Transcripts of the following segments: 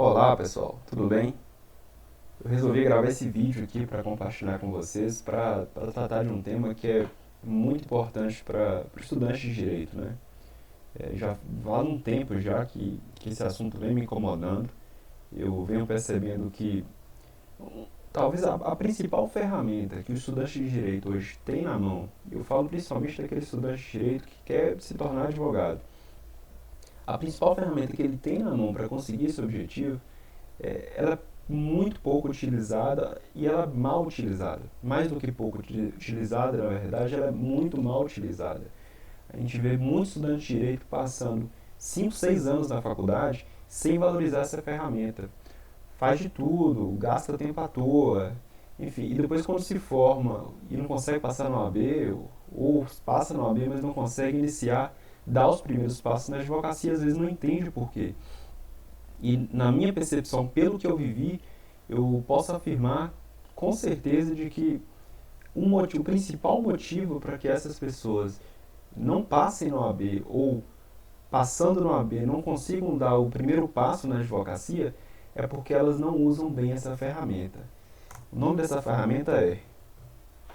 Olá pessoal, tudo bem? Eu resolvi gravar esse vídeo aqui para compartilhar com vocês, para tratar de um tema que é muito importante para estudantes de direito, né? Já há um tempo já que esse assunto vem me incomodando. Eu venho percebendo que talvez a principal ferramenta que o estudante de direito hoje tem na mão, eu falo principalmente daquele estudante de direito que quer se tornar advogado, a principal ferramenta que ele tem na mão para conseguir esse objetivo, ela é muito pouco utilizada e ela é mal utilizada. Mais do que pouco utilizada, na verdade, ela é muito mal utilizada. A gente vê muitos estudantes de direito passando 5, 6 anos na faculdade sem valorizar essa ferramenta. Faz de tudo, gasta tempo à toa, enfim, e depois quando se forma e não consegue passar no AB, ou passa no AB, mas não consegue iniciar, dar os primeiros passos na advocacia, às vezes não entende o porquê. E na minha percepção, pelo que eu vivi, eu posso afirmar com certeza de que o principal motivo para que essas pessoas não passem no AB ou passando no AB não consigam dar o primeiro passo na advocacia é porque elas não usam bem essa ferramenta. O nome dessa ferramenta é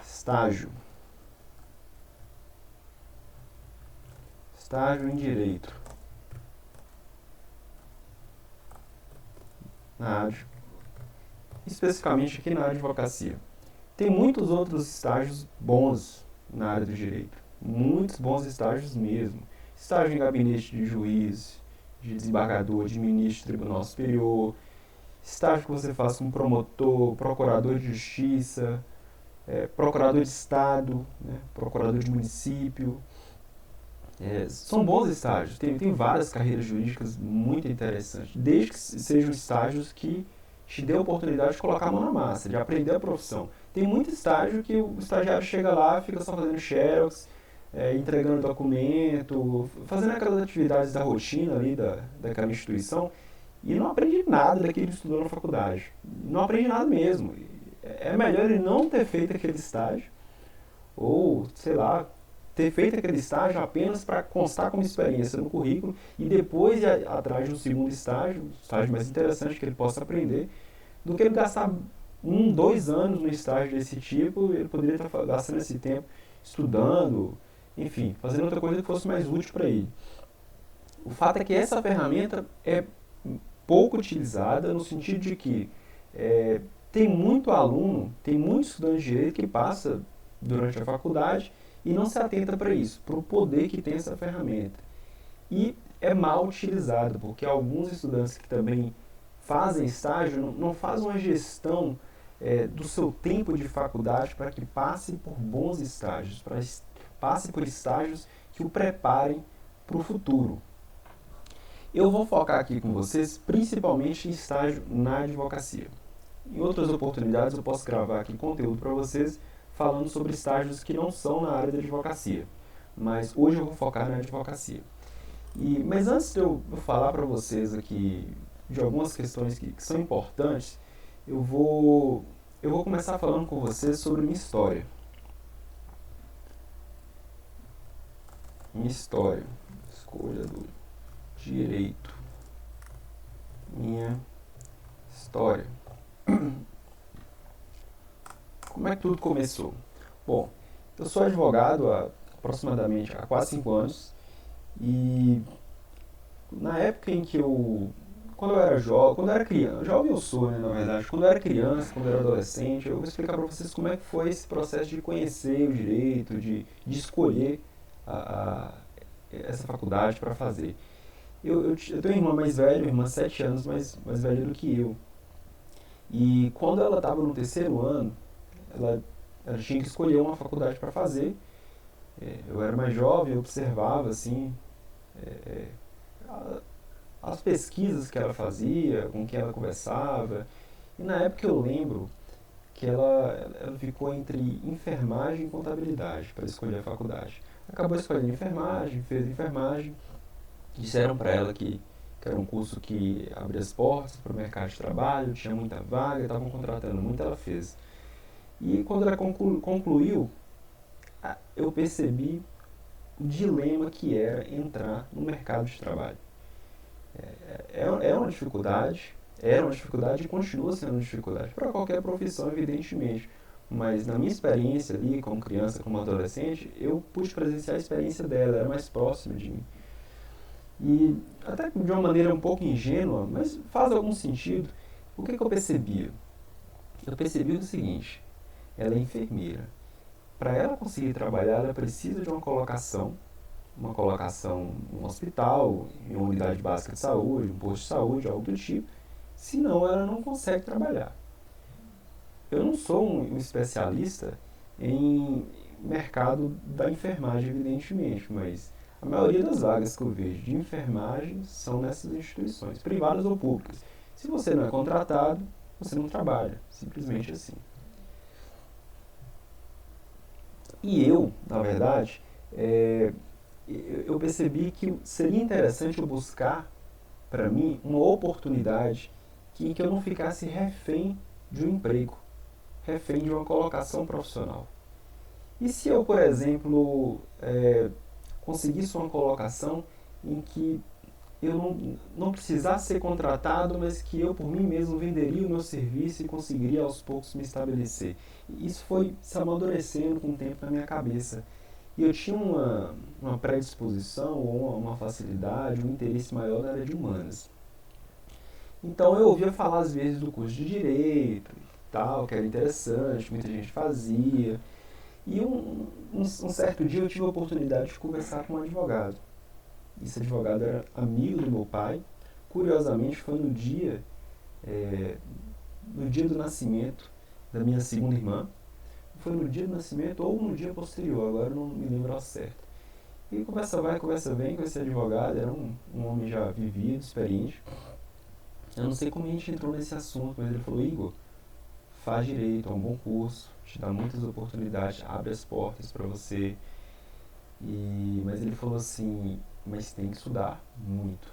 estágio. Estágio em direito. Na área, especificamente aqui na advocacia. Tem muitos outros estágios bons na área do direito. Muitos bons estágios mesmo. Estágio em gabinete de juiz, de desembargador, de ministro de tribunal superior. Estágio que você faz com promotor, procurador de justiça, procurador de estado, né, procurador de município. São bons estágios. Tem várias carreiras jurídicas muito interessantes. Desde que sejam estágios que te dê a oportunidade de colocar a mão na massa, de aprender a profissão. Tem muito estágio que o estagiário chega lá, fica só fazendo xerox, entregando documento, fazendo aquelas atividades da rotina ali daquela instituição e não aprende nada daquilo que estudou na faculdade. Não aprende nada mesmo. É melhor ele não ter feito aquele estágio ou, sei lá, ter feito aquele estágio apenas para constar como experiência no currículo e depois ir atrás de um segundo estágio mais interessante que ele possa aprender, do que ele gastar 1, 2 anos no estágio desse tipo. Ele poderia estar gastando esse tempo estudando, enfim, fazendo outra coisa que fosse mais útil para ele. O fato é que essa ferramenta é pouco utilizada no sentido de que tem muito aluno, tem muito estudante de direito que passa durante a faculdade e não se atenta para isso, para o poder que tem essa ferramenta. E é mal utilizado, porque alguns estudantes que também fazem estágio não fazem uma gestão do seu tempo de faculdade para que passe por bons estágios, para passe por estágios que o preparem para o futuro. Eu vou focar aqui com vocês principalmente em estágio na advocacia. Em outras oportunidades eu posso gravar aqui conteúdo para vocês falando sobre estágios que não são na área da advocacia, mas hoje eu vou focar na advocacia. Mas antes de eu falar para vocês aqui de algumas questões que são importantes, eu vou começar falando com vocês sobre minha história. Minha história, escolha do direito, minha história. Como é que tudo começou? Bom, eu sou advogado há aproximadamente há quase 5 anos e na época em que quando eu era jovem, quando eu era criança, jovem eu sou, né, na verdade, quando eu era criança, quando eu era adolescente, eu vou explicar para vocês como é que foi esse processo de conhecer o direito, de escolher a, a, essa faculdade para fazer. Eu tenho uma irmã mais velha, uma irmã 7 anos mais velha do que eu. E quando ela estava no terceiro ano, ela, ela tinha que escolher uma faculdade para fazer. Eu era mais jovem, eu observava assim a- as pesquisas que ela fazia, com quem ela conversava. E na época eu lembro que ela ficou entre enfermagem e contabilidade para escolher a faculdade. Acabou escolhendo enfermagem, fez enfermagem. Disseram para ela que era um curso que abria as portas para o mercado de trabalho, tinha muita vaga, estavam contratando muito, ela fez. E quando ela concluiu, eu percebi o dilema que era entrar no mercado de trabalho. É uma dificuldade, Era uma dificuldade e continua sendo uma dificuldade para qualquer profissão, evidentemente. Mas na minha experiência ali, como criança, como adolescente, eu pude presenciar a experiência dela, era mais próxima de mim. E até de uma maneira um pouco ingênua, mas faz algum sentido, o que eu percebia? Eu percebi o seguinte, ela é enfermeira. Para ela conseguir trabalhar, ela precisa de uma colocação em um hospital, em uma unidade básica de saúde, um posto de saúde, algo do tipo, senão ela não consegue trabalhar. Eu não sou um especialista em mercado da enfermagem, evidentemente, mas a maioria das vagas que eu vejo de enfermagem são nessas instituições, privadas ou públicas. Se você não é contratado, você não trabalha, simplesmente assim. E eu, na verdade, eu percebi que seria interessante eu buscar, para mim, uma oportunidade em que eu não ficasse refém de um emprego, refém de uma colocação profissional. E se eu, por exemplo, conseguisse uma colocação em que eu não precisasse ser contratado, mas que eu por mim mesmo venderia o meu serviço e conseguiria aos poucos me estabelecer. Isso foi se amadurecendo com o tempo na minha cabeça. E eu tinha uma predisposição, ou uma facilidade, um interesse maior na área de humanas. Então eu ouvia falar às vezes do curso de Direito e tal, que era interessante, muita gente fazia. E um certo dia eu tive a oportunidade de conversar com um advogado. Esse advogado era amigo do meu pai. Curiosamente, foi no dia do nascimento da minha segunda irmã. Foi no dia do nascimento ou no dia posterior, agora não me lembro ao certo. E conversa vai, conversa vem com esse advogado, era um homem já vivido, experiente. Eu não sei como a gente entrou nesse assunto, mas ele falou, Igor, faz direito, é um bom curso, te dá muitas oportunidades, abre as portas para você. Mas ele falou assim, mas tem que estudar muito.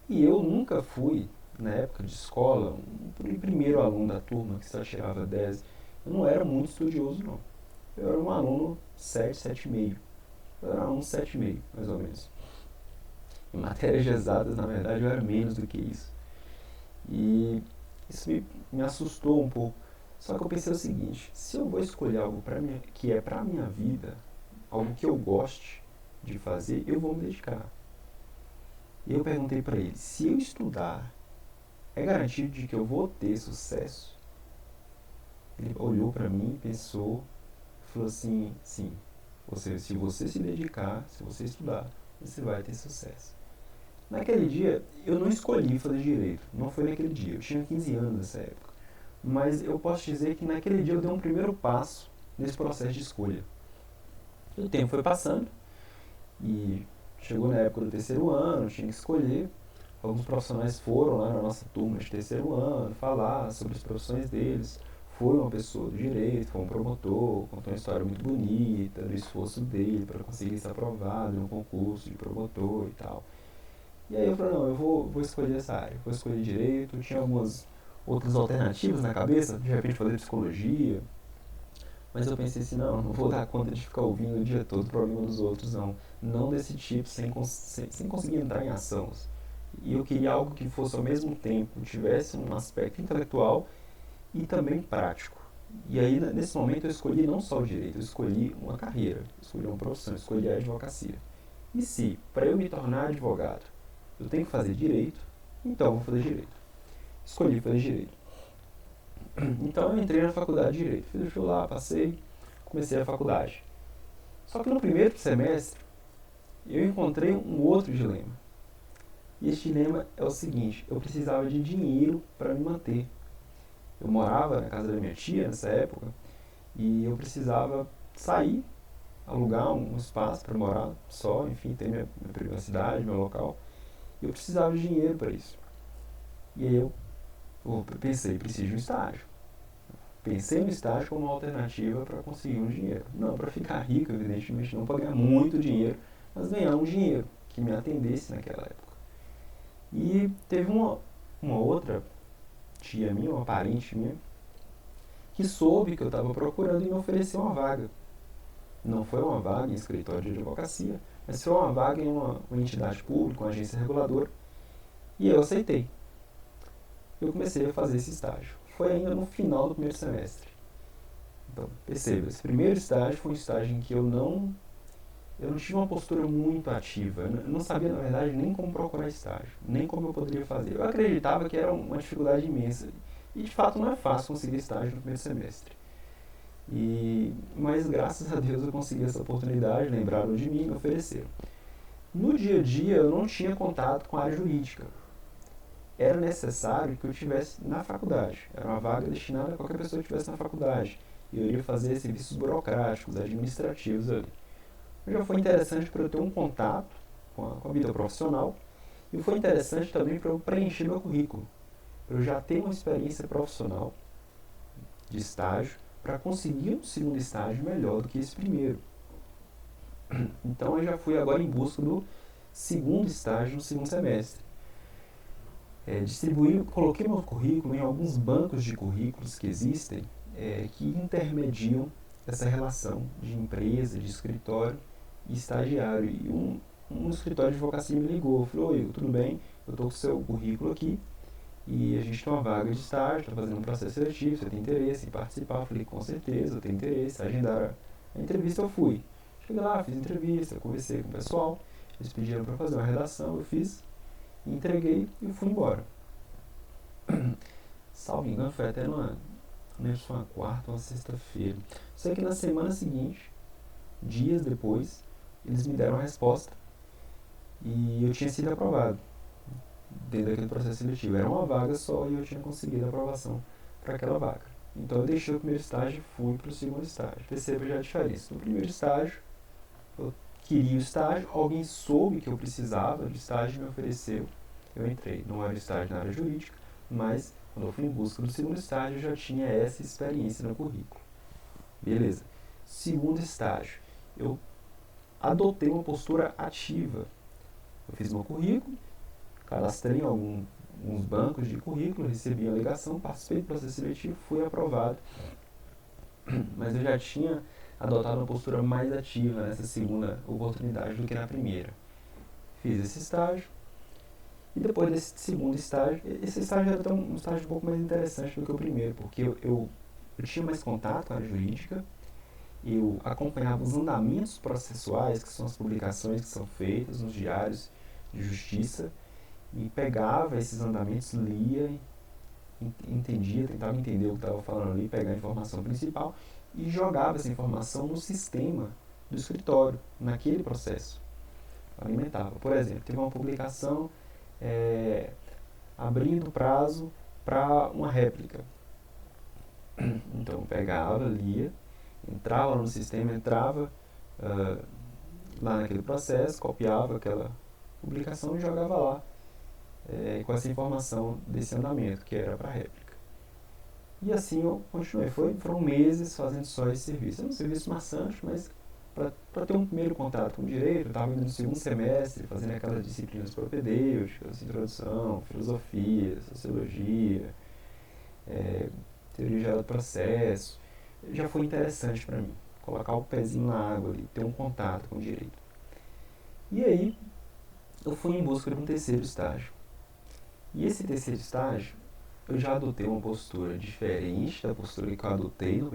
E eu nunca fui, na época de escola, o primeiro aluno da turma que só tirava 10. Eu não era muito estudioso, não. Eu era um aluno 7, 7,5. Eu era um aluno 7,5, mais ou menos. Em matérias de exatas, na verdade, eu era menos do que isso. E isso me assustou um pouco. Só que eu pensei o seguinte, se eu vou escolher algo que é pra minha vida, algo que eu goste de fazer, eu vou me dedicar. E eu perguntei para ele, se eu estudar, é garantido de que eu vou ter sucesso? Ele olhou para mim, pensou, falou assim, sim, se você se dedicar, se você estudar, você vai ter sucesso. Naquele dia, eu não escolhi fazer direito, não foi naquele dia, eu tinha 15 anos nessa época. Mas eu posso dizer que naquele dia eu dei um primeiro passo nesse processo de escolha. O tempo foi passando e chegou na época do terceiro ano, eu tinha que escolher. Alguns profissionais foram lá na nossa turma de terceiro ano falar sobre as profissões deles. Foi uma pessoa do direito, foi um promotor, contou uma história muito bonita do esforço dele para conseguir ser aprovado no concurso de promotor e tal. E aí eu falei, não, eu vou escolher essa área, vou escolher direito. Tinha algumas outras alternativas na cabeça, de repente fazer psicologia. Mas eu pensei assim, não vou dar conta de ficar ouvindo o dia todo o problema dos outros, não. Não desse tipo, sem conseguir entrar em ação. E eu queria algo que fosse ao mesmo tempo, tivesse um aspecto intelectual e também prático. E aí, nesse momento, eu escolhi não só o direito, eu escolhi uma carreira, escolhi uma profissão, eu escolhi a advocacia. E se, para eu me tornar advogado, eu tenho que fazer direito, então eu vou fazer direito. Escolhi fazer direito. Então eu entrei na faculdade de direito, fiz o vestibular, passei, comecei a faculdade. Só que no primeiro semestre, eu encontrei um outro dilema. E esse dilema é o seguinte, eu precisava de dinheiro para me manter. Eu morava na casa da minha tia nessa época e eu precisava sair, alugar um espaço para morar só, enfim, ter minha privacidade, meu local. E eu precisava de dinheiro para isso. E aí eu pensei, preciso de um estágio. Pensei no estágio como uma alternativa para conseguir um dinheiro. Não para ficar rico, evidentemente, não para ganhar muito dinheiro, mas ganhar um dinheiro que me atendesse naquela época. E teve uma outra tia minha, uma parente minha, que soube que eu estava procurando e me ofereceu uma vaga. Não foi uma vaga em escritório de advocacia, mas foi uma vaga em uma entidade pública, uma agência reguladora, e eu aceitei. eu comecei a fazer esse estágio. Foi ainda no final do primeiro semestre. Então, perceba, esse primeiro estágio foi um estágio em que eu não tive uma postura muito ativa. Eu não sabia, na verdade, nem como procurar estágio, nem como eu poderia fazer. Eu acreditava que era uma dificuldade imensa. E, de fato, não é fácil conseguir estágio no primeiro semestre. Mas, graças a Deus, eu consegui essa oportunidade, lembraram de mim e me ofereceram. No dia a dia, eu não tinha contato com a área jurídica. Era necessário que eu estivesse na faculdade. Era uma vaga destinada a qualquer pessoa que estivesse na faculdade. E eu iria fazer serviços burocráticos, administrativos ali. Já foi interessante para eu ter um contato com a vida profissional e foi interessante também para eu preencher meu currículo, para eu já ter uma experiência profissional de estágio para conseguir um segundo estágio melhor do que esse primeiro. Então eu já fui agora em busca do segundo estágio no segundo semestre. Coloquei meu currículo em alguns bancos de currículos que existem que intermediam essa relação de empresa, de escritório e estagiário. E um escritório de advocacia me ligou, falou: oi, tudo bem? Eu estou com o seu currículo aqui e a gente tem uma vaga de estágio, está fazendo um processo seletivo, você tem interesse em participar? Eu falei: com certeza, eu tenho interesse. Agendaram a entrevista, eu fui. Cheguei lá, fiz entrevista, conversei com o pessoal, eles pediram para fazer uma redação, eu fiz, entreguei e fui embora. Salvo engano, foi até uma quarta ou uma sexta-feira. Só que na semana seguinte, dias depois, eles me deram a resposta e eu tinha sido aprovado dentro daquele processo seletivo. Era uma vaga só e eu tinha conseguido a aprovação para aquela vaga. Então eu deixei o primeiro estágio e fui para o segundo estágio. Perceba já a diferença. No primeiro estágio, eu queria o estágio, alguém soube que eu precisava de estágio e me ofereceu. Eu entrei. Não era estágio na área jurídica, mas quando eu fui em busca do segundo estágio, eu já tinha essa experiência no currículo. Beleza. Segundo estágio, eu adotei uma postura ativa. Eu fiz meu currículo, cadastrei em alguns bancos de currículo, recebi a ligação, participei do processo seletivo, fui aprovado. Mas eu já tinha adotado uma postura mais ativa nessa segunda oportunidade do que na primeira. Fiz esse estágio, e depois desse segundo estágio, esse estágio era um estágio um pouco mais interessante do que o primeiro, porque eu tinha mais contato com a área jurídica, eu acompanhava os andamentos processuais, que são as publicações que são feitas nos diários de justiça, e pegava esses andamentos, lia, entendia, tentava entender o que estava falando ali, pegar a informação principal e jogava essa informação no sistema do escritório, naquele processo. Alimentava. Por exemplo, teve uma publicação abrindo prazo para uma réplica. Então pegava, lia, entrava no sistema, entrava lá naquele processo, copiava aquela publicação e jogava lá com essa informação desse andamento, que era para réplica. E assim eu continuei. Foram meses fazendo só esse serviço. É um serviço maçante, mas para ter um primeiro contato com o direito, eu estava indo no segundo semestre, fazendo aquelas disciplinas propedêuticas, introdução, filosofia, sociologia, teoria geral do processo. Já foi interessante para mim, colocar o pezinho na água ali, ter um contato com o direito. E aí, eu fui em busca de um terceiro estágio. E esse terceiro estágio, eu já adotei uma postura diferente da postura que eu adotei no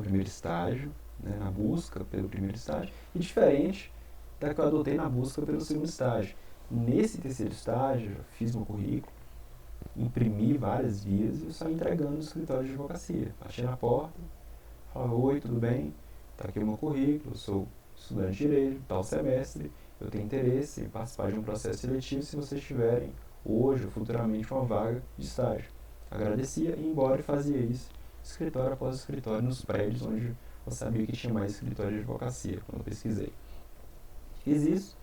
primeiro estágio, né, na busca pelo primeiro estágio, e diferente da que eu adotei na busca pelo segundo estágio. Nesse terceiro estágio, eu fiz meu currículo, imprimi várias vias e eu saí entregando no escritório de advocacia. Bati na porta, falava: oi, tudo bem? Está aqui o meu currículo, eu sou estudante de direito, tal semestre, eu tenho interesse em participar de um processo seletivo se vocês tiverem hoje ou futuramente uma vaga de estágio. Agradecia e ia embora e fazia isso, escritório após escritório, nos prédios onde eu sabia que tinha mais escritório de advocacia, quando eu pesquisei. Fiz isso,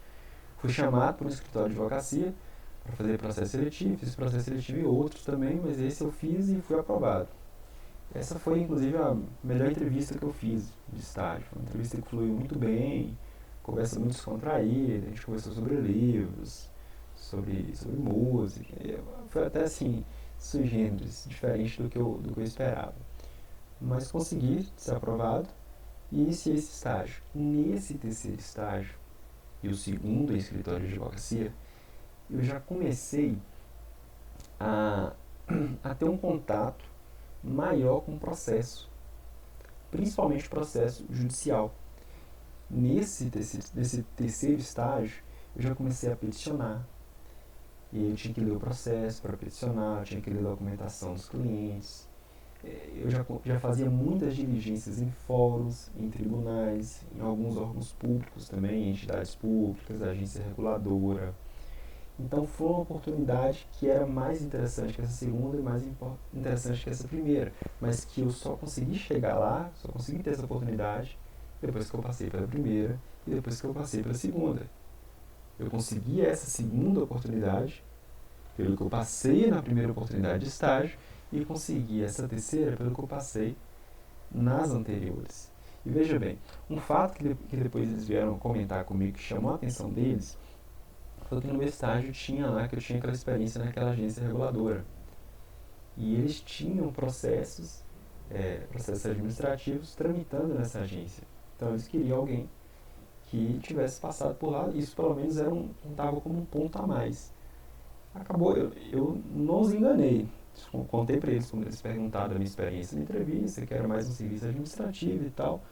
fui chamado para um escritório de advocacia para fazer processo seletivo, fiz processo seletivo e outros também, mas esse eu fiz e fui aprovado. Essa foi, inclusive, a melhor entrevista que eu fiz de estágio. Foi uma entrevista que fluiu muito bem, conversa muito descontraída, a gente conversou sobre livros, sobre música. Foi até assim, sui generis, diferente do que eu esperava. Mas consegui ser aprovado e iniciei esse estágio. Nesse terceiro estágio, e o segundo em escritório de advocacia, eu já comecei a a ter um contato maior com o processo, principalmente o processo judicial. Nesse terceiro estágio, eu já comecei a peticionar. E eu tinha que ler o processo para peticionar, eu tinha que ler a documentação dos clientes. Eu já fazia muitas diligências em fóruns, em tribunais, em alguns órgãos públicos também, entidades públicas, agência reguladora. Então foi uma oportunidade que era mais interessante que essa segunda e mais interessante que essa primeira, mas que eu só consegui chegar lá, só consegui ter essa oportunidade depois que eu passei pela primeira e depois que eu passei pela segunda. Eu consegui essa segunda oportunidade pelo que eu passei na primeira oportunidade de estágio e consegui essa terceira pelo que eu passei nas anteriores. E veja bem, um fato que depois eles vieram comentar comigo que chamou a atenção deles foi que no meu estágio tinha lá que eu tinha aquela experiência naquela agência reguladora. E eles tinham processos administrativos tramitando nessa agência. Então eles queriam alguém que tivesse passado por lá, isso pelo menos estava como um ponto a mais. Acabou, eu não os enganei. Contei para eles, quando eles perguntaram da minha experiência na entrevista, que era mais um serviço administrativo e tal,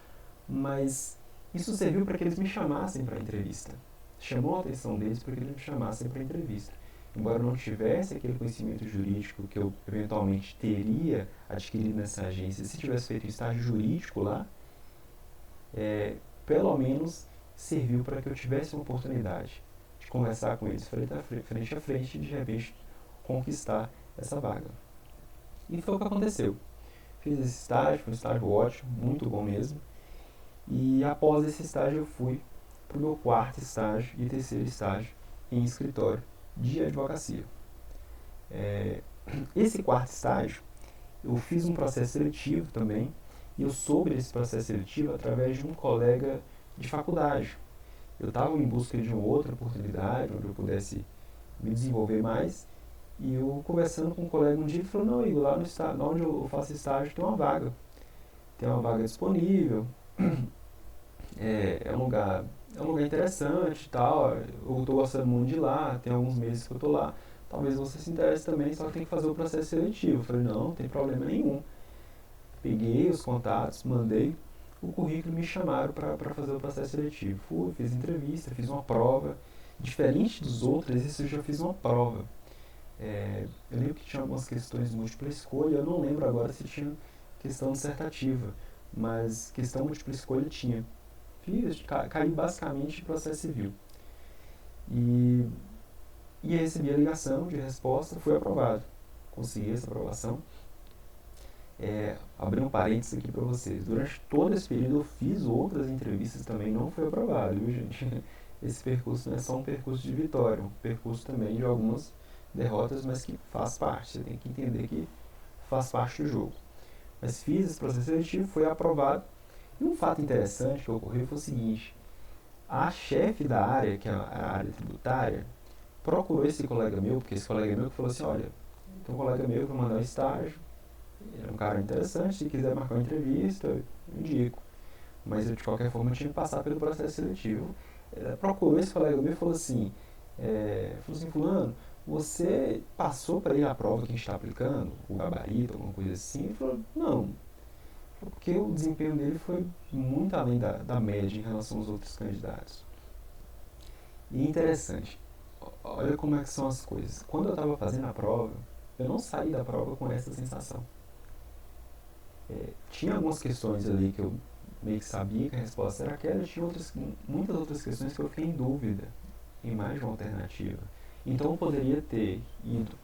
mas isso serviu para que eles me chamassem para a entrevista. Chamou a atenção deles para que eles me chamassem para a entrevista. Embora eu não tivesse aquele conhecimento jurídico que eu eventualmente teria adquirido nessa agência, se tivesse feito um estágio jurídico lá, pelo menos serviu para que eu tivesse uma oportunidade de conversar com eles frente a frente e de repente conquistar essa vaga. E foi o que aconteceu. Fiz esse estágio, foi um estágio ótimo, muito bom mesmo. E após esse estágio eu fui para o meu quarto estágio e terceiro estágio em escritório de advocacia. Esse quarto estágio eu fiz um processo seletivo também, e eu soube desse processo seletivo através de um colega de faculdade. Eu estava em busca de uma outra oportunidade onde eu pudesse me desenvolver mais, e eu conversando com um colega um dia, ele falou: não, Igor, lá no estado onde eu faço estágio tem uma vaga disponível, é um lugar interessante e tal, eu estou gostando muito de lá, tem alguns meses que eu estou lá, talvez você se interesse também, só que tem que fazer o processo seletivo. Eu falei: não tem problema nenhum. Peguei os contatos, mandei o currículo e me chamaram para fazer o processo seletivo. Fui, fiz entrevista, fiz uma prova. Diferente dos outros, esse eu já fiz uma prova. Eu lembro que tinha algumas questões de múltipla escolha, eu não lembro agora se tinha questão dissertativa, mas questão múltipla escolha tinha. Fiz, caí basicamente em processo civil. E recebi a ligação de resposta, fui aprovado. Consegui essa aprovação. Abrir um parênteses aqui para vocês. Durante todo esse período eu fiz outras entrevistas também, não fui aprovado, viu, gente? Esse percurso não é só um percurso de vitória, é um percurso também de algumas derrotas, mas que faz parte. Você tem que entender que faz parte do jogo. Mas fiz esse processo seletivo, foi aprovado. E um fato interessante que ocorreu foi o seguinte: a chefe da área, que é a área tributária, procurou esse colega meu, porque esse colega meu que falou assim: olha, tem um colega meu que vai mandar um estágio, ele é um cara interessante, se quiser marcar uma entrevista, eu indico. Mas eu, de qualquer forma, eu tinha que passar pelo processo seletivo. Procurou esse colega meu e falou assim: fulano, você passou para ele a prova que a gente está aplicando, o gabarito, alguma coisa assim? Ele falou: não, porque o desempenho dele foi muito além da média em relação aos outros candidatos. E interessante, olha como é que são as coisas. Quando eu estava fazendo a prova, eu não saí da prova com essa sensação. Tinha algumas questões ali que eu meio que sabia que a resposta era aquela, e tinha muitas outras questões que eu fiquei em dúvida em mais de uma alternativa. Então eu poderia ter ido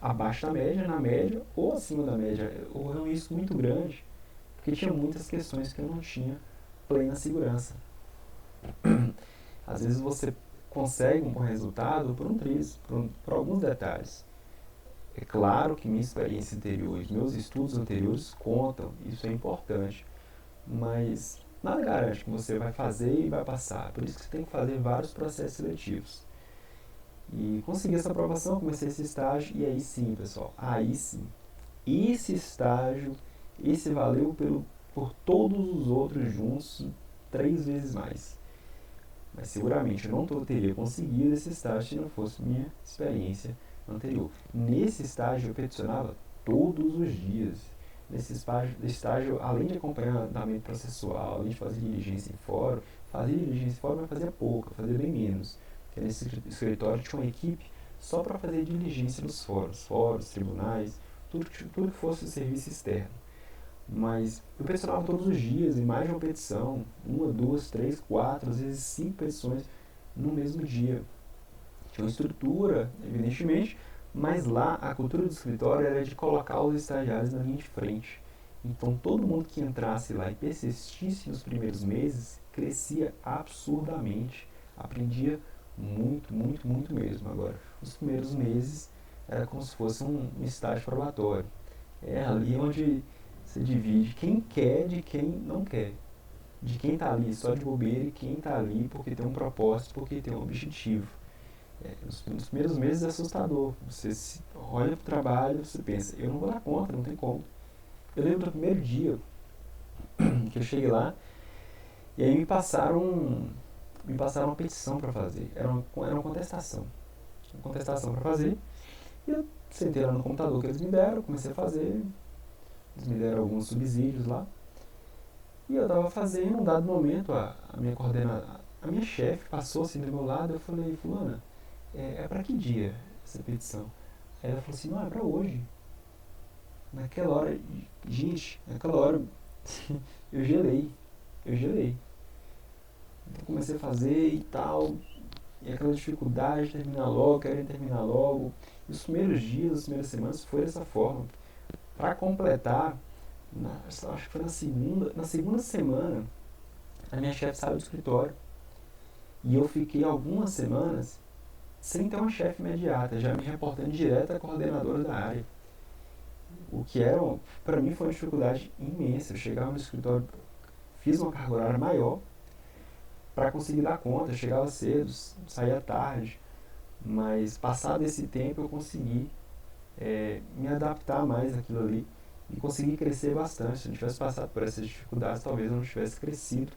abaixo da média, na média ou acima da média. Ocorreu um risco muito grande, porque tinha muitas questões que eu não tinha plena segurança. Às vezes você consegue um bom resultado por um triz, por alguns detalhes. É claro que minha experiência anterior, meus estudos anteriores contam, isso é importante, mas nada garante que você vai fazer e vai passar. Por isso que você tem que fazer vários processos seletivos. E consegui essa aprovação, comecei esse estágio, e aí sim, pessoal, aí sim, esse estágio, esse valeu por todos os outros juntos 3 vezes mais. Mas seguramente eu não teria conseguido esse estágio se não fosse minha experiência anterior. Nesse estágio eu peticionava todos os dias. Nesse estágio, além de acompanhar andamento processual, além de fazer diligência em fórum, mas fazia pouco, fazia bem menos. Porque nesse escritório tinha uma equipe só para fazer diligência nos fóruns, tribunais, tudo que fosse serviço externo. Mas eu pressionava todos os dias, em mais de uma petição, 1, 2, 3, 4, às vezes 5 petições no mesmo dia. Tinha uma estrutura, evidentemente, mas lá a cultura do escritório era de colocar os estagiários na linha de frente. Então todo mundo que entrasse lá e persistisse nos primeiros meses crescia absurdamente, aprendia muito, muito, muito mesmo. Agora, os primeiros meses era como se fosse um estágio probatório. É ali onde você divide quem quer de quem não quer. De quem está ali só de bobeira e quem está ali porque tem um propósito, porque tem um objetivo. Nos primeiros meses é assustador. Você olha para o trabalho, você pensa, eu não vou dar conta, não tem como. Eu lembro do primeiro dia que eu cheguei lá e aí me passaram uma petição para fazer. Era uma contestação. Uma contestação para fazer. E eu sentei lá no computador que eles me deram, comecei a fazer. Eles me deram alguns subsídios lá. E eu estava fazendo, em um dado momento, a minha chefe passou assim do meu lado, eu falei, fulana, é para que dia essa petição? Aí ela falou assim, não, é para hoje. Naquela hora, gente, naquela hora eu gelei. Então comecei a fazer e tal, e aquela dificuldade de terminar logo, querendo terminar logo. E os primeiros dias, as primeiras semanas foi dessa forma. Para completar, acho que foi na segunda semana, a minha chefe saiu do escritório. E eu fiquei algumas semanas sem ter uma chefe imediata, já me reportando direto à coordenadora da área. O que para mim foi uma dificuldade imensa. Eu chegava no escritório, fiz uma carga horária maior para conseguir dar conta. Eu chegava cedo, saía tarde, mas passado esse tempo eu consegui me adaptar mais àquilo ali e consegui crescer bastante. Se eu não tivesse passado por essas dificuldades, talvez eu não tivesse crescido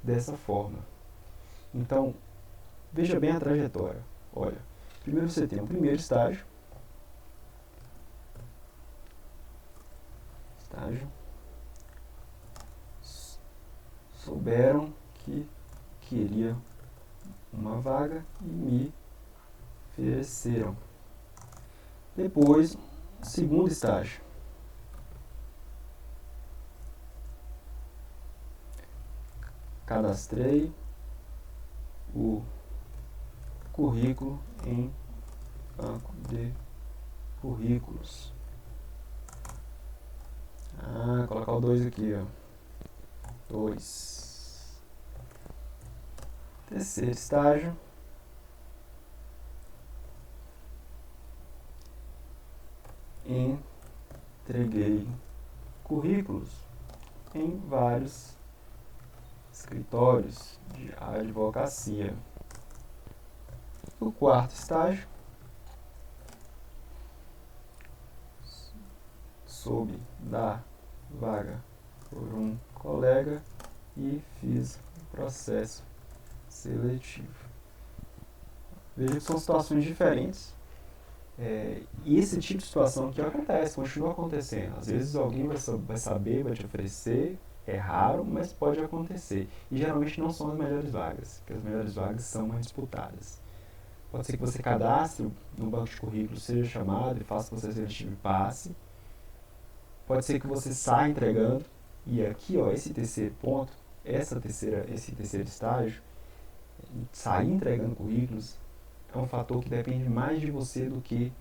dessa forma. Então, veja bem a trajetória. Olha, primeiro você tem o primeiro estágio. Souberam que queria uma vaga e me ofereceram. Depois, segundo estágio. Cadastrei o currículo em banco de currículos. Colocar o 2 aqui, ó. 2. Terceiro estágio. Entreguei currículos em vários escritórios de advocacia. O quarto estágio, soube da vaga por um colega e fiz o processo seletivo. Veja que são situações diferentes. E esse tipo de situação que acontece, continua acontecendo. Às vezes alguém vai saber, vai te oferecer, é raro, mas pode acontecer. E geralmente não são as melhores vagas, porque as melhores vagas são mais disputadas. Pode ser que você cadastre no banco de currículo, seja chamado e faça o processo seletivo e passe. Pode ser que você saia entregando. E aqui, ó, esse terceiro ponto, esse terceiro estágio, sair entregando currículos, é um fator que depende mais de você do que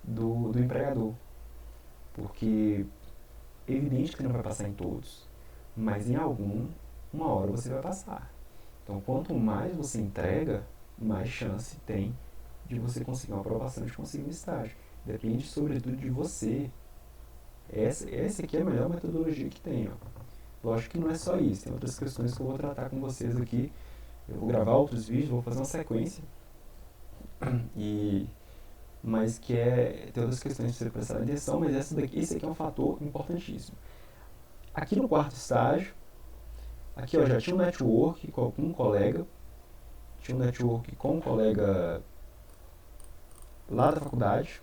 do empregador. Porque é evidente que você não vai passar em todos, mas em uma hora você vai passar. Então, quanto mais você entrega, mais chance tem de você conseguir uma aprovação, de conseguir um estágio. Depende, sobretudo, de você. Essa aqui é a melhor metodologia que tem. Ó. Lógico que não é só isso, tem outras questões que eu vou tratar com vocês aqui. Eu vou gravar outros vídeos, vou fazer uma sequência. Mas tem outras questões que você prestar atenção, mas esse aqui é um fator importantíssimo. Aqui no quarto estágio, aqui ó, já tinha um network com um colega, lá da faculdade.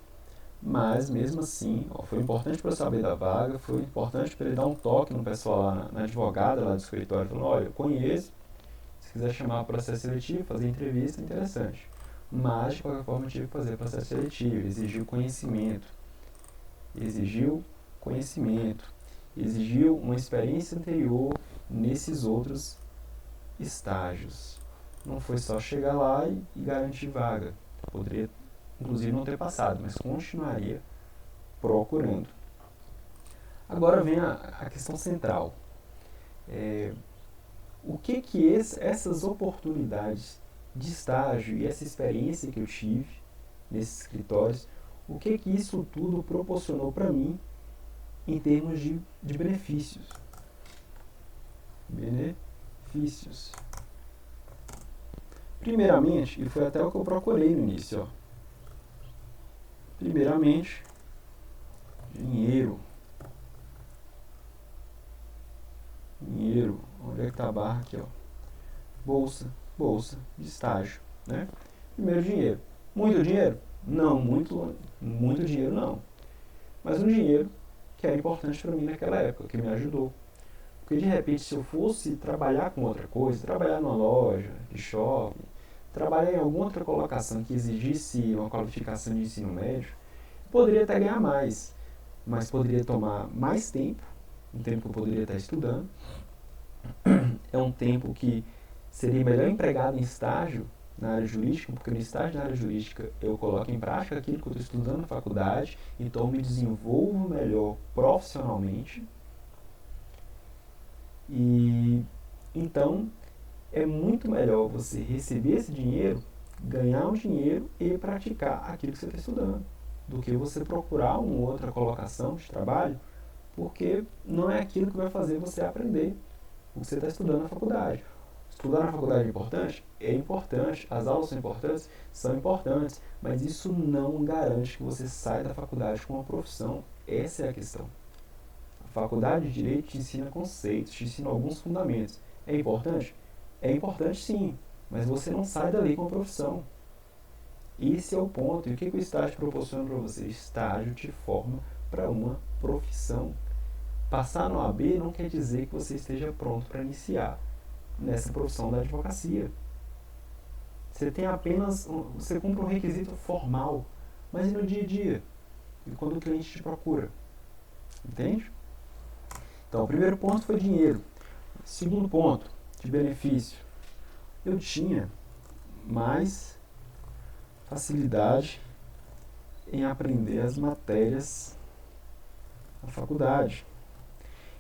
Mas, mesmo assim, foi importante para eu saber da vaga, foi importante para ele dar um toque no pessoal lá, na advogada lá do escritório, falando, olha, eu conheço, se quiser chamar processo seletivo, fazer entrevista, interessante. Mas, de qualquer forma, eu tive que fazer processo seletivo, exigiu conhecimento, exigiu uma experiência anterior nesses outros estágios. Não foi só chegar lá e garantir vaga. Poderia, inclusive, não ter passado, mas continuaria procurando. Agora vem a questão central. O que essas oportunidades de estágio e essa experiência que eu tive nesses escritórios, o que isso tudo proporcionou para mim em termos de benefícios? Benefícios. Primeiramente, e foi até o que eu procurei no início, primeiramente, dinheiro. Dinheiro. Onde é que está a barra aqui, Bolsa de estágio, né? Primeiro, dinheiro. Muito dinheiro? Não, muito dinheiro não. Mas um dinheiro que era importante para mim naquela época, que me ajudou. Porque de repente, se eu fosse trabalhar com outra coisa, trabalhar numa loja de shopping, trabalhar em alguma outra colocação que exigisse uma qualificação de ensino médio, poderia até ganhar mais, mas poderia tomar mais tempo, um tempo que eu poderia estar estudando. É um tempo que seria melhor empregado em estágio na área jurídica, porque no estágio na área jurídica eu coloco em prática aquilo que eu estou estudando na faculdade, então eu me desenvolvo melhor profissionalmente. E então é muito melhor você receber esse dinheiro, ganhar um dinheiro e praticar aquilo que você está estudando, do que você procurar uma outra colocação de trabalho, porque não é aquilo que vai fazer você aprender o que você está estudando na faculdade. Estudar na faculdade é importante? É importante. As aulas são importantes, mas isso não garante que você saia da faculdade com uma profissão. Essa é a questão. A faculdade de Direito te ensina conceitos, te ensina alguns fundamentos. É importante? É importante sim, mas você não sai dali com a profissão. Esse é o ponto. E o que o estágio proporciona para você? Estágio te forma para uma profissão. Passar no OAB não quer dizer que você esteja pronto para iniciar nessa profissão da advocacia. Você tem apenas, você cumpre um requisito formal, mas e no dia a dia? E quando o cliente te procura? Entende? Então, o primeiro ponto foi dinheiro. Segundo ponto, de benefício. Eu tinha mais facilidade em aprender as matérias na faculdade.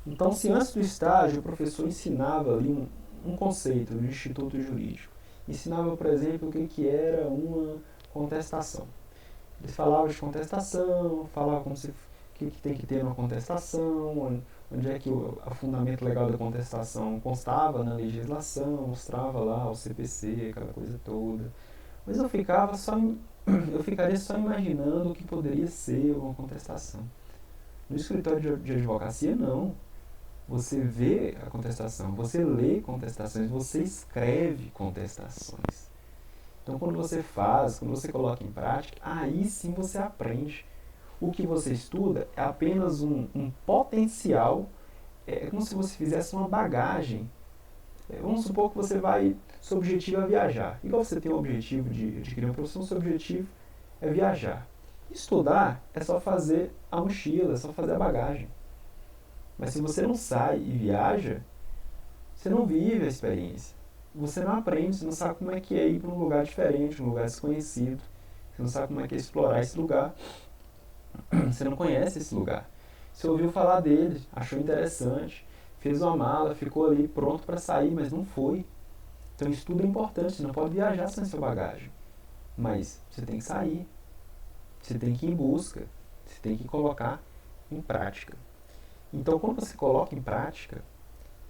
Então, se antes do estágio o professor ensinava ali um conceito do Instituto Jurídico, ensinava, por exemplo, o que era uma contestação. Ele falava de contestação, falava como se, o que tem que ter numa contestação, onde é que o fundamento legal da contestação constava na legislação, mostrava lá o CPC, aquela coisa toda. Mas eu ficaria só imaginando o que poderia ser uma contestação. No escritório de advocacia, não. Você vê a contestação, você lê contestações, você escreve contestações. Então, quando você coloca em prática, aí sim você aprende. O que você estuda é apenas um potencial, é como se você fizesse uma bagagem. Vamos supor que seu objetivo é viajar. Igual você tem o objetivo de adquirir uma profissão, seu objetivo é viajar. Estudar é só fazer a mochila, é só fazer a bagagem. Mas se você não sai e viaja, você não vive a experiência. Você não aprende, você não sabe como é que é ir para um lugar diferente, um lugar desconhecido. Você não sabe como é que é explorar esse lugar. Você não conhece esse lugar. Você ouviu falar dele, achou interessante, fez uma mala, ficou ali pronto para sair, mas não foi. Então estudo é importante, você não pode viajar sem sua bagagem. Mas você tem que sair. Você tem que ir em busca. Você tem que colocar em prática. Então, quando você coloca em prática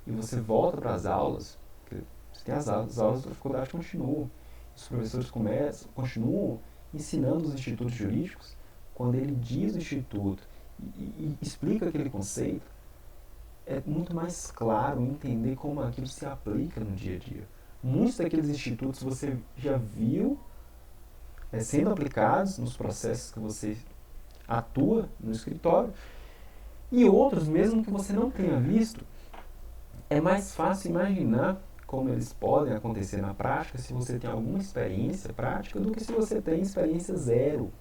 e você volta para as aulas, você tem as aulas da faculdade continuam, os professores continuam ensinando os institutos jurídicos, quando ele diz o instituto e explica aquele conceito, é muito mais claro entender como aquilo se aplica no dia a dia. Muitos daqueles institutos você já viu sendo aplicados nos processos que você atua no escritório, e outros, mesmo que você não tenha visto, é mais fácil imaginar como eles podem acontecer na prática se você tem alguma experiência prática do que se você tem experiência zero.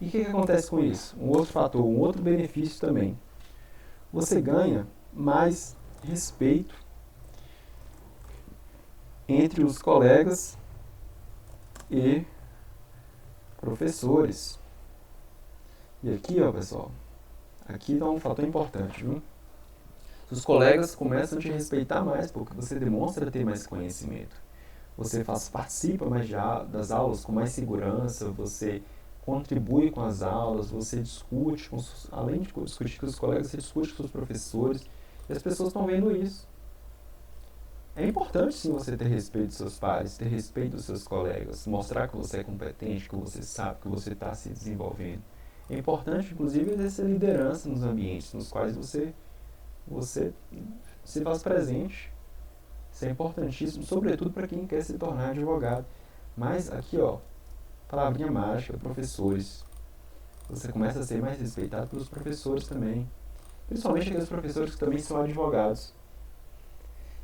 E o que acontece com isso? Um outro fator, um outro benefício também. Você ganha mais respeito entre os colegas e professores. E aqui, ó, pessoal, aqui dá um fator importante, viu? Os colegas começam a te respeitar mais porque você demonstra ter mais conhecimento. Você participa mais das aulas com mais segurança, você contribui com as aulas, você discute, além de discutir com os colegas, você discute com os professores, e as pessoas estão vendo isso. É importante sim você ter respeito dos seus pares, ter respeito dos seus colegas, mostrar que você é competente, que você sabe, que você está se desenvolvendo. É importante, inclusive, exercer liderança nos ambientes nos quais você se faz presente. Isso é importantíssimo, sobretudo para quem quer se tornar advogado. Mas aqui, ó, palavrinha mágica, professores. Você começa a ser mais respeitado pelos professores também. Principalmente aqueles professores que também são advogados.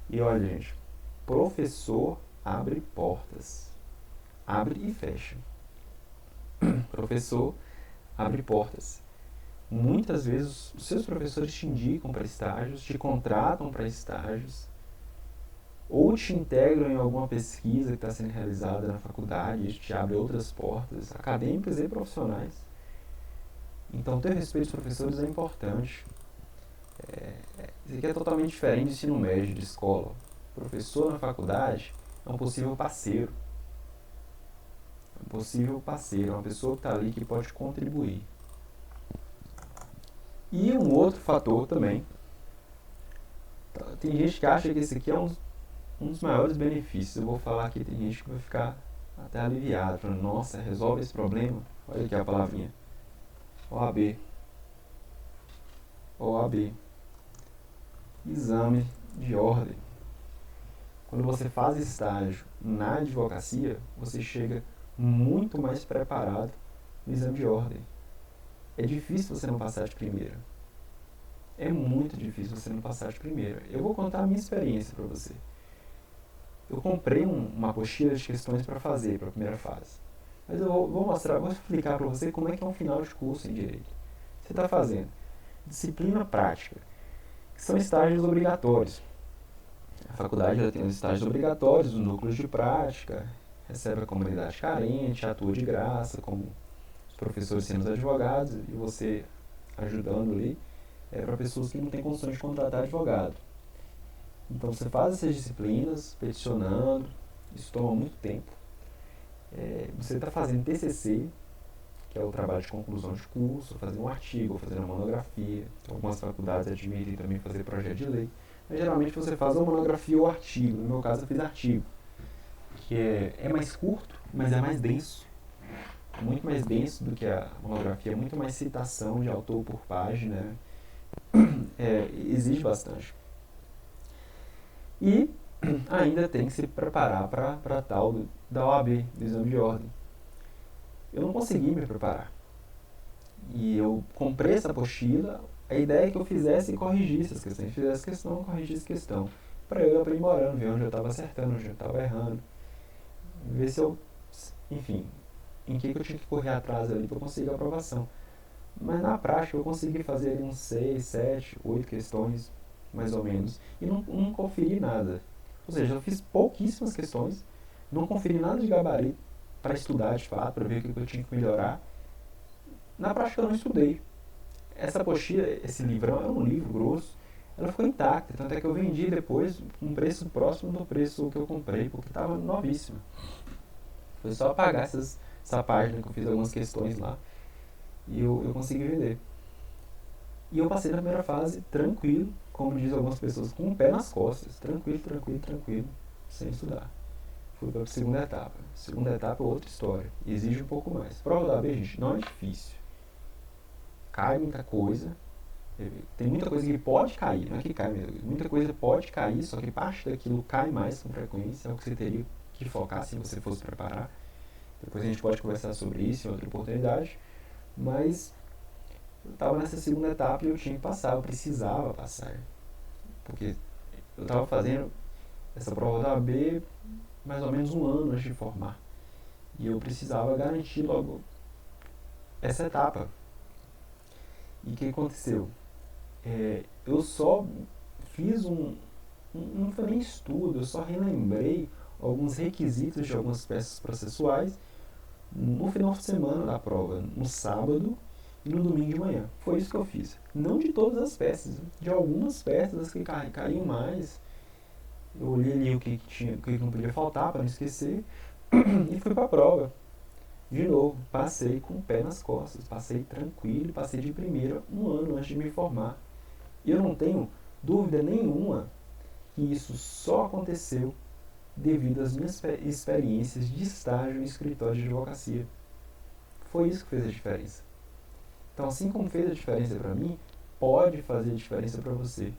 E olha, gente, professor abre portas. Abre e fecha. Professor abre portas. Muitas vezes os seus professores te indicam para estágios, te contratam para estágios, ou te integram em alguma pesquisa que está sendo realizada na faculdade, e te abre outras portas, acadêmicas e profissionais. Então, ter respeito aos professores é importante. Isso aqui é totalmente diferente do ensino médio, de escola. O professor na faculdade é um possível parceiro. É um possível parceiro, é uma pessoa que está ali que pode contribuir. E um outro fator também. Tem gente que acha que esse aqui é um dos maiores benefícios. Eu vou falar aqui, tem gente que vai ficar até aliviado, falando, nossa, resolve esse problema. Olha aqui a palavrinha. OAB. OAB. Exame de ordem. Quando você faz estágio na advocacia, você chega muito mais preparado no exame de ordem. É difícil você não passar de primeira. É muito difícil você não passar de primeira. Eu vou contar a minha experiência para você. Eu comprei uma apostila de questões para fazer para a primeira fase. Mas eu vou explicar para você como é que é um final de curso em Direito. Você está fazendo disciplina prática, que são estágios obrigatórios. A faculdade já tem os estágios obrigatórios, os núcleos de prática, recebe a comunidade carente, atua de graça, como os professores sendo os advogados, e você ajudando ali, para pessoas que não têm condições de contratar advogado. Então você faz essas disciplinas, peticionando, isso toma muito tempo. Você está fazendo TCC, que é o trabalho de conclusão de curso, fazer um artigo, fazer uma monografia. Algumas faculdades admitem também fazer projeto de lei. Mas geralmente você faz uma monografia ou artigo. No meu caso eu fiz artigo, que é mais curto, mas é mais denso. Muito mais denso do que a monografia, muito mais citação de autor por página. Exige bastante. E ainda tem que se preparar para a tal da OAB, do exame de ordem. Eu não consegui me preparar. E eu comprei essa apostila, a ideia é que eu fizesse e corrigisse as questões. Fizesse questão, corrigisse questão. Para eu ir aprimorando, ver onde eu estava acertando, onde eu estava errando. Ver se eu, enfim, em que eu tinha que correr atrás ali para eu conseguir a aprovação. Mas na prática eu consegui fazer ali uns 6, 7, 8 questões, mais ou menos. E não conferi nada. Ou seja, eu fiz pouquíssimas questões, não conferi nada de gabarito para estudar de fato, para ver o que eu tinha que melhorar. Na prática eu não estudei. Essa apostila, esse livrão, é um livro grosso, ela ficou intacta, tanto é que eu vendi depois um preço próximo do preço que eu comprei, porque estava novíssima. Foi só apagar essa página que eu fiz algumas questões lá e eu consegui vender. E eu passei na primeira fase tranquilo, como diz algumas pessoas, com o pé nas costas, tranquilo, sem estudar. Fui para a segunda etapa. Segunda etapa é outra história, exige um pouco mais. Prova da AB, gente, não é difícil. Cai muita coisa, tem muita coisa que pode cair, não é que cai mesmo, muita coisa pode cair, só que parte daquilo cai mais com frequência, é o que você teria que focar se você fosse preparar. Depois a gente pode conversar sobre isso em outra oportunidade, mas eu estava nessa segunda etapa e eu tinha que passar, eu precisava passar, porque eu estava fazendo essa prova da OAB mais ou menos um ano antes de formar, e eu precisava garantir logo essa etapa. E o que aconteceu? Eu só fiz não foi nem estudo, eu só relembrei alguns requisitos de algumas peças processuais no final de semana da prova, no sábado e no domingo de manhã. Foi isso que eu fiz. Não de todas as peças, de algumas peças, as que caíam mais. Eu olhei ali o que tinha, o que não podia faltar para não esquecer e fui para a prova. De novo, passei com o pé nas costas, passei tranquilo, passei de primeira um ano antes de me formar. E eu não tenho dúvida nenhuma que isso só aconteceu devido às minhas experiências de estágio em escritório de advocacia. Foi isso que fez a diferença. Então, assim como fez a diferença para mim, pode fazer a diferença para você.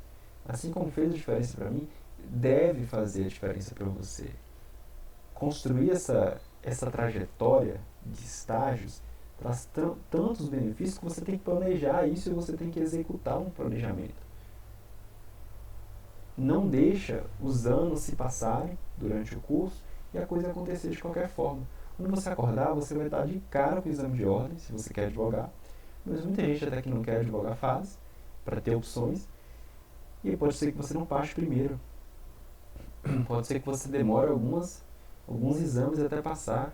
Assim como fez a diferença para mim, deve fazer a diferença para você. Construir essa trajetória de estágios traz tantos benefícios que você tem que planejar isso e você tem que executar um planejamento. Não deixa os anos se passarem durante o curso e a coisa acontecer de qualquer forma. Quando você acordar, você vai estar de cara com o exame de ordem, se você quer advogar. Mas muita gente até que não quer advogar faz, para ter opções. E pode ser que você não passe primeiro. Pode ser que você demore alguns exames até passar.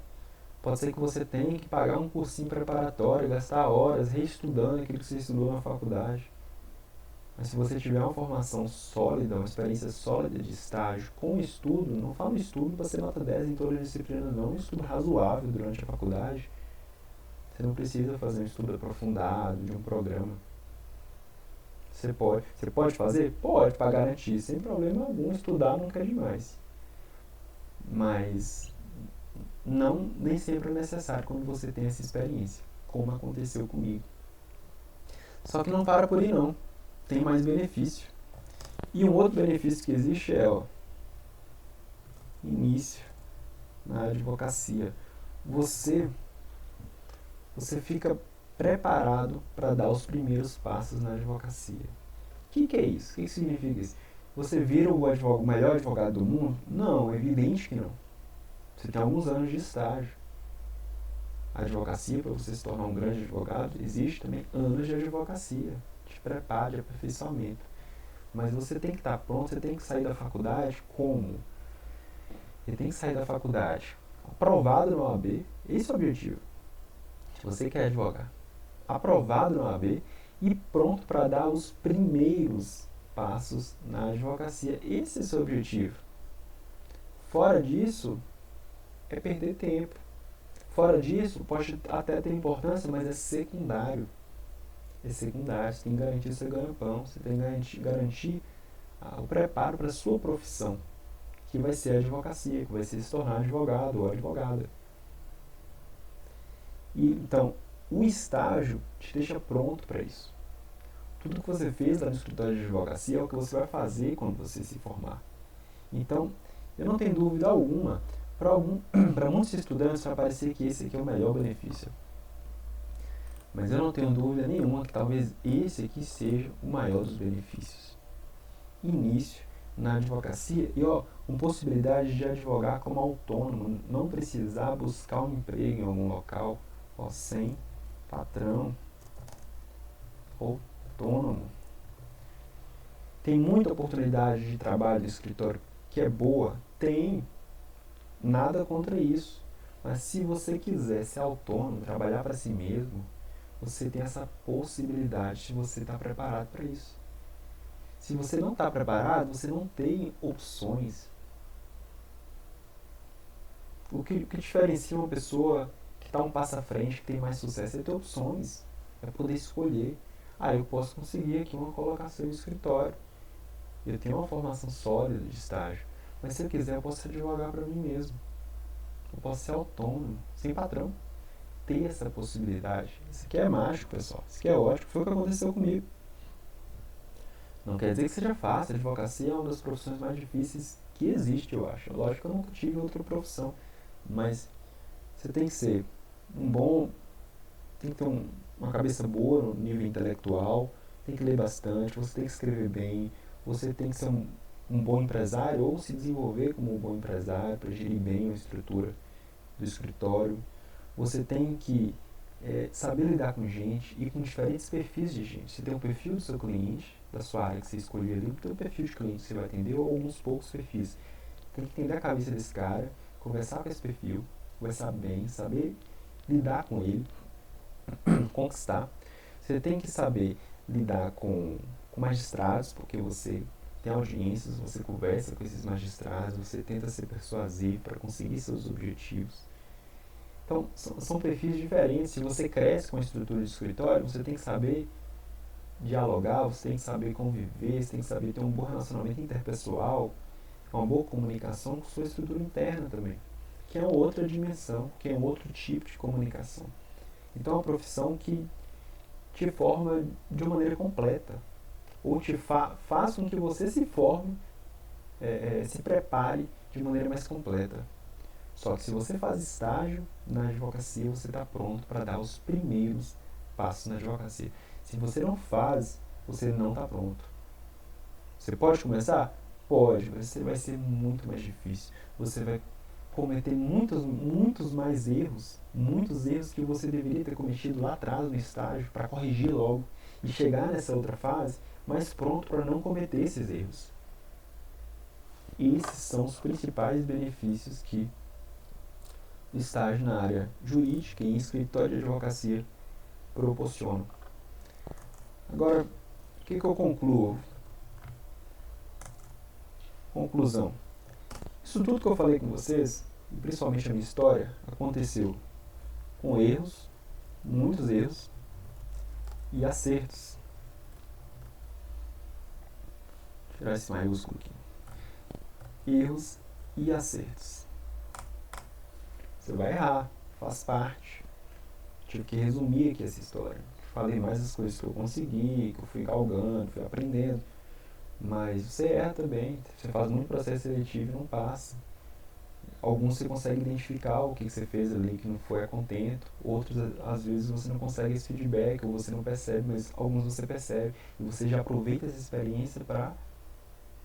Pode ser que você tenha que pagar um cursinho preparatório, gastar horas reestudando aquilo que você estudou na faculdade. Mas se você tiver uma formação sólida, uma experiência sólida de estágio com estudo, não falo estudo para ser nota 10 em todas as disciplinas, não, um estudo razoável durante a faculdade. Você não precisa fazer um estudo aprofundado de um programa. Você pode fazer? Pode, para garantir, sem problema algum, estudar nunca é demais. Mas nem sempre é necessário quando você tem essa experiência, como aconteceu comigo. Só que não para por aí não, tem mais benefício. E um outro benefício que existe é, início na advocacia. Você fica preparado para dar os primeiros passos na advocacia. O que é isso? O que significa isso? Você vira o melhor advogado do mundo? Não, é evidente que não. Você tem alguns anos de estágio. A advocacia, para você se tornar um grande advogado, existe também anos de advocacia, de preparo, de aperfeiçoamento. Mas você tem que estar pronto, você tem que sair da faculdade como? Você tem que sair da faculdade aprovado na OAB, esse é o objetivo. Se você quer advogar, aprovado na OAB e pronto para dar os primeiros passos na advocacia. Esse é o seu objetivo. Fora disso, é perder tempo. Fora disso, pode até ter importância, mas é secundário. É secundário, você tem que garantir seu ganha-pão, você tem que garantir o preparo para a sua profissão, que vai ser a advocacia, que vai ser se tornar advogado ou advogada. E, então, o estágio te deixa pronto para isso. Tudo que você fez lá no escritório de advocacia é o que você vai fazer quando você se formar. Então, eu não tenho dúvida alguma, para muitos estudantes vai parecer que esse aqui é o melhor benefício. Mas eu não tenho dúvida nenhuma que talvez esse aqui seja o maior dos benefícios. Início na advocacia e com possibilidade de advogar como autônomo, não precisar buscar um emprego em algum local, sem patrão, autônomo. Tem muita oportunidade de trabalho no escritório que é boa? Tem. Nada contra isso. Mas se você quiser ser autônomo, trabalhar para si mesmo, você tem essa possibilidade se você está preparado para isso. Se você não está preparado, você não tem opções. O que diferencia uma pessoa que está um passo à frente, que tem mais sucesso, é ter opções. É poder escolher. Eu posso conseguir aqui uma colocação no escritório. Eu tenho uma formação sólida de estágio. Mas se eu quiser, eu posso advogar para mim mesmo. Eu posso ser autônomo, sem patrão. Ter essa possibilidade. Isso aqui é mágico, pessoal. Isso aqui é ótimo. Foi o que aconteceu comigo. Não quer dizer que seja fácil. A advocacia é uma das profissões mais difíceis que existe, eu acho. Lógico que eu nunca tive outra profissão. Mas Você tem que ser tem que ter uma cabeça boa no nível intelectual, tem que ler bastante, você tem que escrever bem, você tem que ser um bom empresário ou se desenvolver como um bom empresário para gerir bem a estrutura do escritório. Você tem que saber lidar com gente e com diferentes perfis de gente. Você tem um perfil do seu cliente, da sua área que você escolheu ali, tem um perfil de cliente que você vai atender ou alguns poucos perfis. Tem que entender a cabeça desse cara, conversar com esse perfil, conversar bem, saber lidar com ele, conquistar. Você tem que saber lidar com magistrados, porque você tem audiências, você conversa com esses magistrados, você tenta ser persuasivo para conseguir seus objetivos. Então, são perfis diferentes. Se você cresce com a estrutura de escritório, você tem que saber dialogar, você tem que saber conviver, você tem que saber ter um bom relacionamento interpessoal, uma boa comunicação com sua estrutura interna também, que é outra dimensão, que é um outro tipo de comunicação. Então, é uma profissão que te forma de uma maneira completa, ou te faz com que você se forme, se prepare de maneira mais completa. Só que se você faz estágio na advocacia, você está pronto para dar os primeiros passos na advocacia. Se você não faz, você não está pronto. Você pode começar? Pode, mas vai ser muito mais difícil. Você vai cometer muitos mais erros, muitos erros que você deveria ter cometido lá atrás no estágio para corrigir logo e chegar nessa outra fase mais pronto para não cometer esses erros. Esses são os principais benefícios que o estágio na área jurídica e em escritório de advocacia proporciona. Agora, o que eu concluo? Conclusão. Isso tudo que eu falei com vocês, principalmente a minha história, aconteceu com erros, muitos erros, e acertos. Vou tirar esse maiúsculo aqui. Erros e acertos. Você vai errar, faz parte. Tive que resumir aqui essa história. Falei mais as coisas que eu consegui, que eu fui galgando, fui aprendendo. Mas você erra também. Você faz muito processo seletivo e não passa. Alguns você consegue identificar o que você fez ali que não foi a contento. Outros, às vezes, você não consegue esse feedback ou você não percebe, mas alguns você percebe. E você já aproveita essa experiência para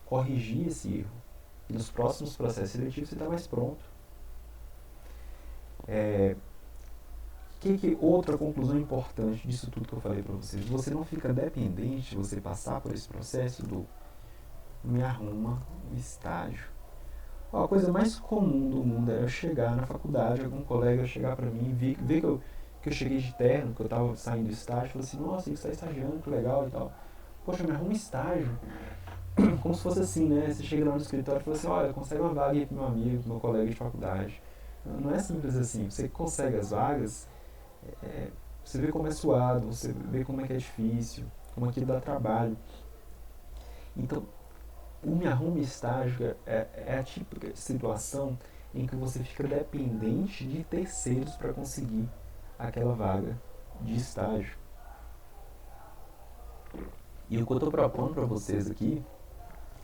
corrigir esse erro. E nos próximos processos seletivos você está mais pronto. Outra conclusão importante disso tudo que eu falei para vocês? Você não fica dependente de você passar por esse processo do me arruma um estágio. A coisa mais comum do mundo é eu chegar na faculdade, algum colega chegar para mim, ver que eu cheguei de terno, que eu estava saindo do estágio, e falar assim, nossa, você está estagiando, que legal e tal. Poxa, me arruma um estágio. Como se fosse assim, né? Você chega lá no escritório e fala assim, olha, consegue uma vaga aí pro meu amigo, pro meu colega de faculdade. Não é simples assim. Você consegue as vagas, você vê como é suado, você vê como é que é difícil, como aquilo dá trabalho. Então, o me arrume estágio é a típica situação em que você fica dependente de terceiros para conseguir aquela vaga de estágio. E o que eu estou propondo para vocês aqui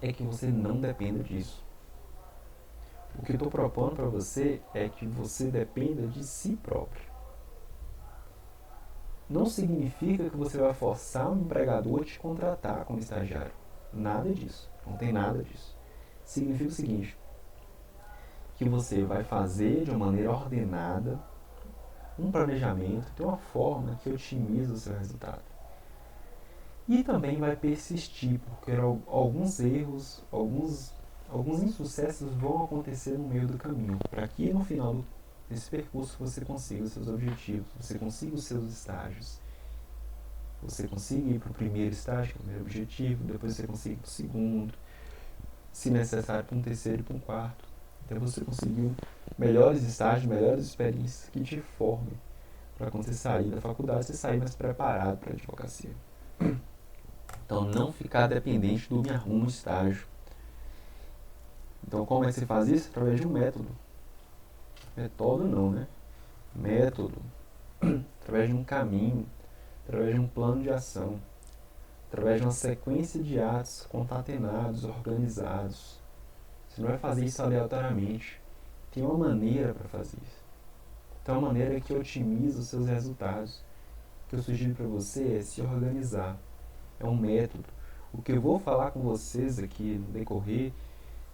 é que você não dependa disso. O que eu estou propondo para você é que você dependa de si próprio. Não significa que você vai forçar um empregador a te contratar como estagiário. Nada disso. Não tem nada disso. Significa o seguinte, que você vai fazer de uma maneira ordenada um planejamento, de uma forma que otimiza o seu resultado. E também vai persistir, porque alguns erros, alguns insucessos vão acontecer no meio do caminho, para que no final desse percurso você consiga os seus objetivos, você consiga os seus estágios. Você consiga ir para o primeiro estágio, que é o primeiro objetivo, depois você consiga para o segundo, se necessário para um terceiro e para um quarto. Então você conseguiu melhores estágios, melhores experiências que te formem para quando você sair da faculdade, você sair mais preparado para a advocacia. Então não ficar dependente do me arruma um estágio. Então como é que você faz isso? Através de um método. Método não, né? Método. Através de um caminho, através de um plano de ação, através de uma sequência de atos concatenados, organizados. Você não vai fazer isso aleatoriamente. Tem uma maneira para fazer isso. Então, a maneira que otimiza os seus resultados. O que eu sugiro para você é se organizar. É um método. O que eu vou falar com vocês aqui no decorrer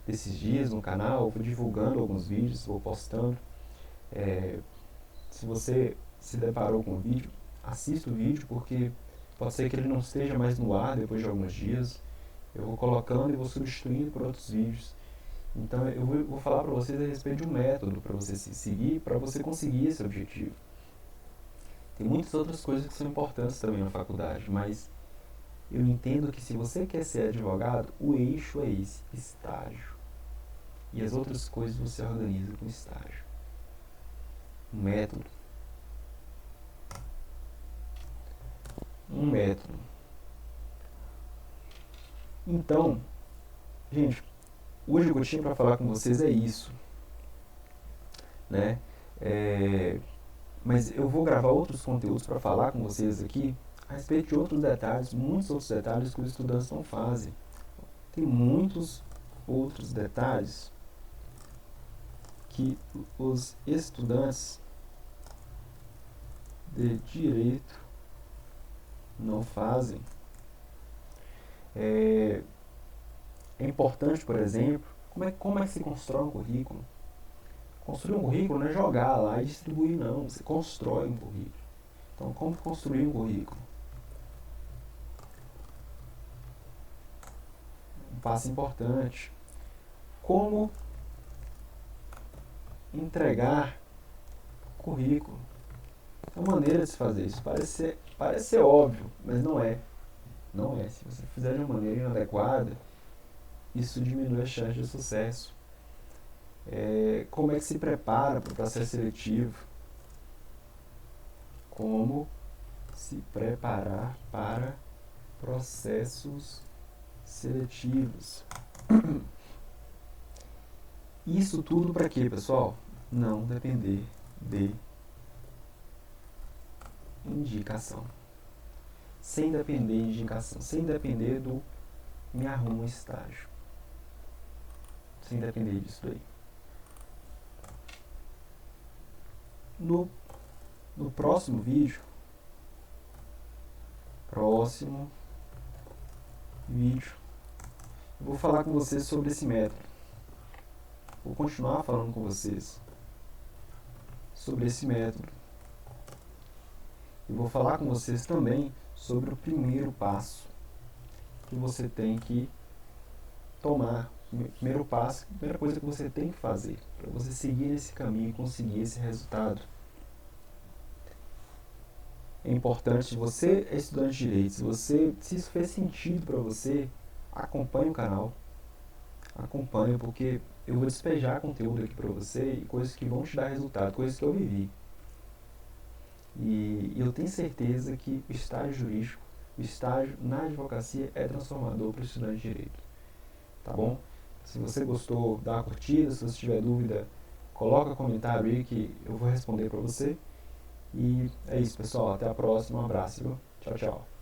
desses dias no canal, eu vou divulgando alguns vídeos, vou postando. Se você se deparou com o vídeo, assista o vídeo, porque pode ser que ele não esteja mais no ar depois de alguns dias. Eu vou colocando e vou substituindo por outros vídeos. Então eu vou falar para vocês a respeito de um método para você se seguir, para você conseguir esse objetivo. Tem muitas outras coisas que são importantes também na faculdade, mas eu entendo que se você quer ser advogado, o eixo é esse, estágio. E as outras coisas você organiza com estágio. Um método. Um método. Então, gente, hoje o que eu tinha para falar com vocês é isso, né? Mas eu vou gravar outros conteúdos para falar com vocês aqui a respeito de outros detalhes, muitos outros detalhes que os estudantes não fazem. Tem muitos outros detalhes que os estudantes de direito não fazem. É importante, por exemplo, como é que se constrói um currículo? Construir um currículo não é jogar lá e distribuir, não. Você constrói um currículo. Então, como construir um currículo? Um passo importante. Como entregar currículo? É uma maneira de se fazer isso. Parece ser óbvio, mas não é. Não é. Se você fizer de uma maneira inadequada, isso diminui a chance de sucesso. Como é que se prepara para o processo seletivo? Como se preparar para processos seletivos. Isso tudo para quê, pessoal? Não depender de indicação. Sem depender de indicação. Sem depender do me arruma um estágio. Sem depender disso daí. No próximo vídeo, eu vou falar com vocês sobre esse método. Vou continuar falando com vocês sobre esse método. E vou falar com vocês também sobre o primeiro passo que você tem que tomar. O primeiro passo, a primeira coisa que você tem que fazer para você seguir esse caminho e conseguir esse resultado. É importante, se você é estudante de direito, se isso fez sentido para você, acompanhe o canal. Acompanhe, porque eu vou despejar conteúdo aqui para você e coisas que vão te dar resultado, coisas que eu vivi. E eu tenho certeza que o estágio jurídico, o estágio na advocacia é transformador para o estudante de direito. Tá bom? Se você gostou, dá uma curtida. Se você tiver dúvida, coloca comentário aí que eu vou responder para você. E é isso, pessoal. Até a próxima. Um abraço. Tchau, tchau.